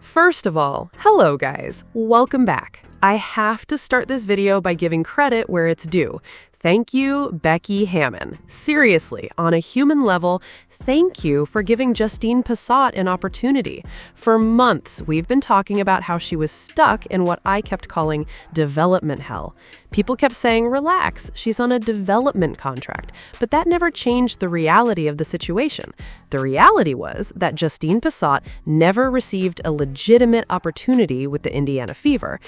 First of all, hello guys, welcome back. I have to start this video by giving credit where it's due. Thank you, Becky Hammon. Seriously, on a human level, thank you for giving Justine Pissott an opportunity. For months, we've been talking about how she was stuck in what I kept calling development hell. People kept saying, relax, she's on a development contract, but that never changed the reality of the situation. The reality was that Justine Pissott never received a legitimate opportunity with the Indiana Fever.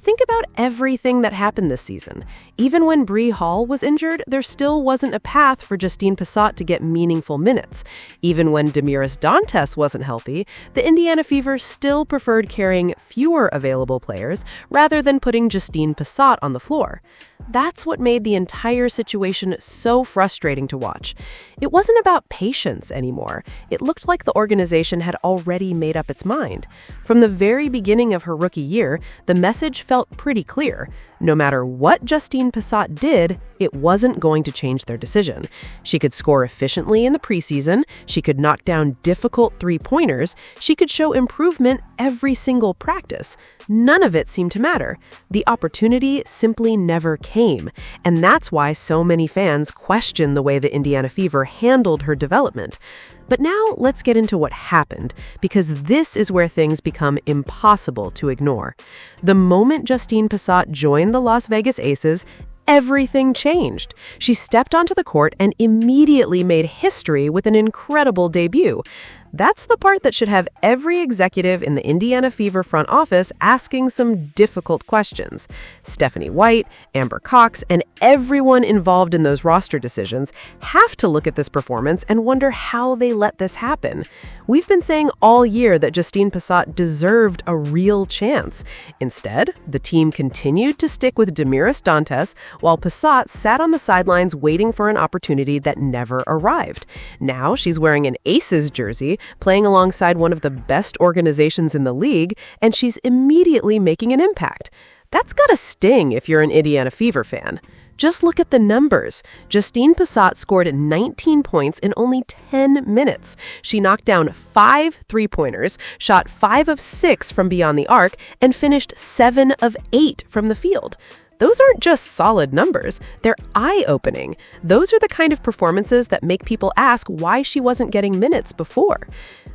Think about everything that happened this season. Even when Bree Hall was injured, there still wasn't a path for Justine Pissott to get meaningful minutes. Even when Demiris Dantes wasn't healthy, the Indiana Fever still preferred carrying fewer available players rather than putting Justine Pissott on the floor. That's what made the entire situation so frustrating to watch. It wasn't about patience anymore. It looked like the organization had already made up its mind. From the very beginning of her rookie year, the message felt pretty clear. No matter what Justine Pissott did, it wasn't going to change their decision. She could score efficiently in the preseason, she could knock down difficult three-pointers, she could show improvement every single practice. None of it seemed to matter. The opportunity simply never came, and that's why so many fans question the way the Indiana Fever handled her development. But now let's get into what happened, because this is where things become impossible to ignore. The moment Justine Pissott joined the Las Vegas Aces, everything changed. She stepped onto the court and immediately made history with an incredible debut. That's the part that should have every executive in the Indiana Fever front office asking some difficult questions. Stephanie White, Amber Cox, and everyone involved in those roster decisions have to look at this performance and wonder how they let this happen. We've been saying all year that Justine Pissott deserved a real chance. Instead, the team continued to stick with Demiris Dantes, while Pissott sat on the sidelines waiting for an opportunity that never arrived. Now she's wearing an Aces jersey, playing alongside one of the best organizations in the league, and she's immediately making an impact. That's gotta sting if you're an Indiana Fever fan. Just look at the numbers. Justine Pissott scored 19 points in only 10 minutes. She knocked down 5 three-pointers, shot 5 of 6 from beyond the arc, and finished 7 of 8 from the field. Those aren't just solid numbers, they're eye-opening. Those are the kind of performances that make people ask why she wasn't getting minutes before.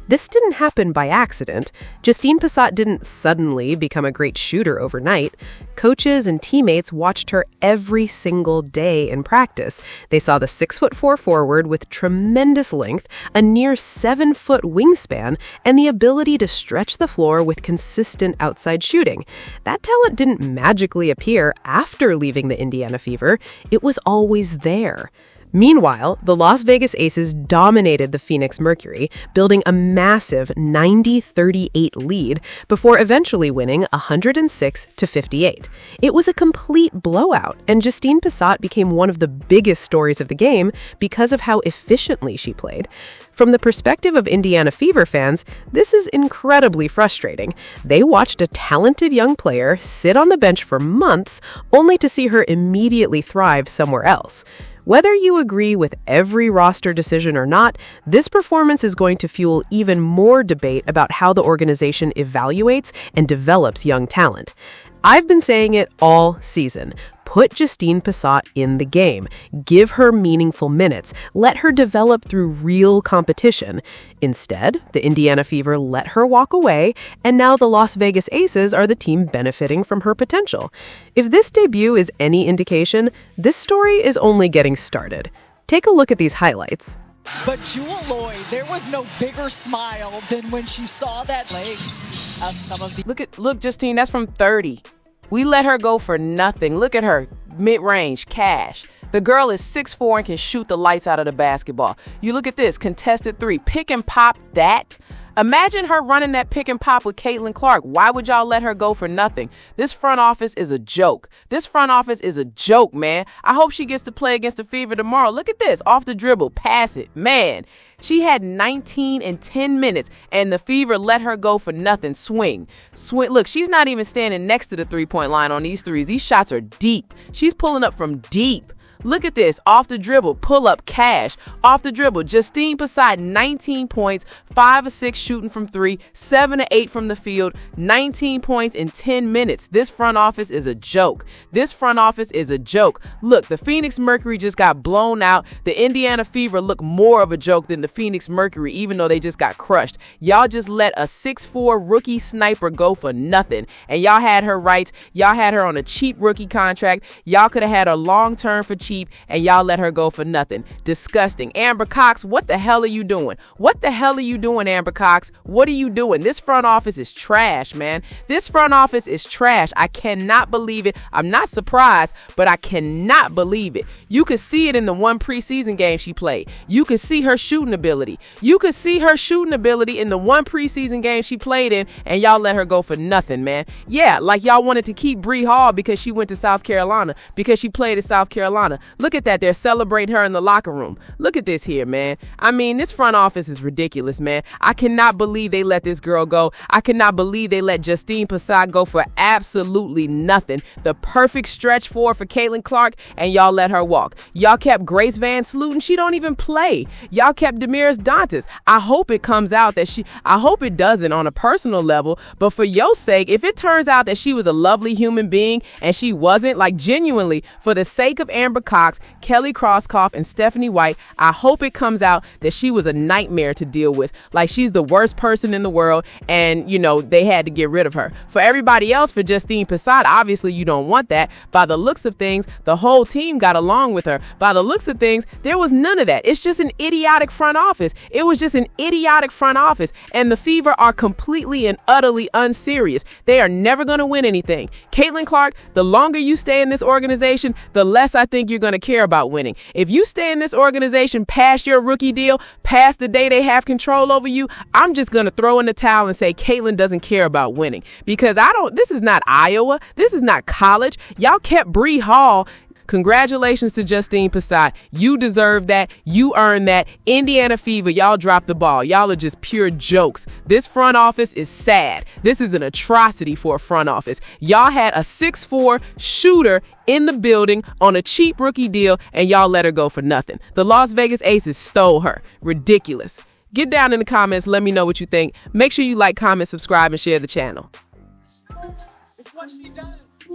This didn't happen by accident. Justine Pissott didn't suddenly become a great shooter overnight. Coaches and teammates watched her every single day in practice. They saw the 6'4" forward with tremendous length, a near 7-foot wingspan, and the ability to stretch the floor with consistent outside shooting. That talent didn't magically appear after leaving the Indiana Fever. It was always there. Meanwhile, the Las Vegas Aces dominated the Phoenix Mercury, building a massive 90-38 lead before eventually winning 106-58. It was a complete blowout, and Justine Pissott became one of the biggest stories of the game because of how efficiently she played. From the perspective of Indiana Fever fans, this is incredibly frustrating. They watched a talented young player sit on the bench for months only to see her immediately thrive somewhere else. Whether you agree with every roster decision or not, this performance is going to fuel even more debate about how the organization evaluates and develops young talent. I've been saying it all season. Put Justine Pissott in the game. Give her meaningful minutes. Let her develop through real competition. Instead, the Indiana Fever let her walk away, and now the Las Vegas Aces are the team benefiting from her potential. If this debut is any indication, this story is only getting started. Take a look at these highlights. But Jewel Lloyd, there was no bigger smile than when she saw that legs of some of the... Look, Justine, that's from 30. We let her go for nothing. Look at her, mid-range, cash. The girl is 6'4" and can shoot the lights out of the basketball. You look at this, contested 3, pick and pop that. Imagine her running that pick and pop with Caitlin Clark. Why would y'all let her go for nothing? This front office is a joke. This front office is a joke, man. I hope she gets to play against the Fever tomorrow. Look at this, off the dribble, pass it. Man, she had 19 in 10 minutes, and the Fever let her go for nothing. Swing. Look, she's not even standing next to the three-point line on these threes. These shots are deep. She's pulling up from deep. Look at this. Off the dribble, pull up, cash. Off the dribble, Justine Pissott, 19 points, 5 of 6 shooting from 3, 7 of 8 from the field, 19 points in 10 minutes. This front office is a joke. This front office is a joke. Look, the Phoenix Mercury just got blown out. The Indiana Fever look more of a joke than the Phoenix Mercury, even though they just got crushed. Y'all just let a 6'4" rookie sniper go for nothing. And y'all had her rights. Y'all had her on a cheap rookie contract. Y'all could have had her long term for cheap, and y'all let her go for nothing. Disgusting. Amber Cox, what the hell are you doing? What the hell are you doing, Amber Cox? What are you doing? This front office is trash, man. This front office is trash. I cannot believe it. I'm not surprised, but I cannot believe it. You could see it in the one preseason game she played. You could see her shooting ability. You could see her shooting ability in the one preseason game she played in, and y'all let her go for nothing, man. Yeah, like y'all wanted to keep Bree Hall because she went to South Carolina, because she played at South Carolina. Look at that. They're celebrating her in the locker room. Look at this here, man. I mean, this front office is ridiculous, man. I cannot believe they let this girl go. I cannot believe they let Justine Pissott go for absolutely nothing. The perfect stretch for Caitlin Clark, and y'all let her walk. Y'all kept Grace Van Sluten. She don't even play. Y'all kept Damiris Dantas. I hope it comes out that I hope it doesn't on a personal level, but for your sake, if it turns out that she was a lovely human being and she wasn't, like genuinely, for the sake of Amber Cox, Kelly Crosskoff, and Stephanie White, I hope it comes out that she was a nightmare to deal with. Like she's the worst person in the world, and you know, they had to get rid of her. For everybody else, for Justine Pissott, obviously you don't want that. By the looks of things, the whole team got along with her. By the looks of things, there was none of that. It's just an idiotic front office. It was just an idiotic front office, and the Fever are completely and utterly unserious. They are never going to win anything. Caitlin Clark, the longer you stay in this organization, the less I think you're going to care about winning. If you stay in this organization past your rookie deal, past the day they have control over you, I'm just going to throw in the towel and say Caitlin doesn't care about winning, because this is not Iowa. This is not college. Y'all kept Bree Hall. Congratulations to Justine Pissott. You deserve that. You earned that. Indiana Fever, y'all dropped the ball. Y'all are just pure jokes. This front office is sad. This is an atrocity for a front office. Y'all had a 6'4" shooter in the building on a cheap rookie deal, and y'all let her go for nothing. The Las Vegas Aces stole her. Ridiculous. Get down in the comments. Let me know what you think. Make sure you like, comment, subscribe, and share the channel.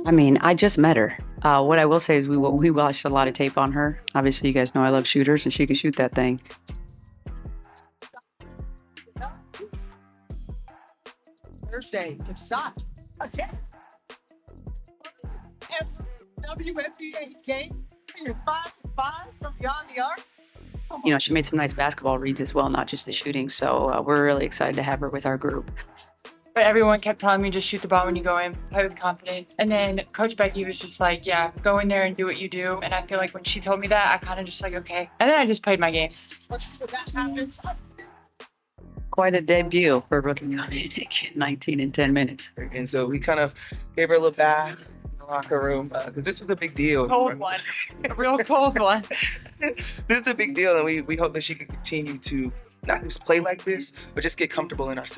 I mean, I just met her. What I will say is we watched a lot of tape on her. Obviously, you guys know I love shooters, and she can shoot that thing. Thursday, Pissott again. Every WNBA game, you're 5-5 from beyond the arc. You know, she made some nice basketball reads as well, not just the shooting. So we're really excited to have her with our group. But everyone kept telling me, just shoot the ball when you go in, play with confidence. And then Coach Becky was just like, yeah, go in there and do what you do. And I feel like when she told me that, I kind of just like, okay. And then I just played my game. Let's see what that happens. Quite a debut for a rookie coming in 19 in 10 minutes. And so we kind of gave her a little bath in the locker room because this was a big deal. Cold one. A real cold one. This is a big deal, and we hope that she can continue to not just play like this, but just get comfortable in our system.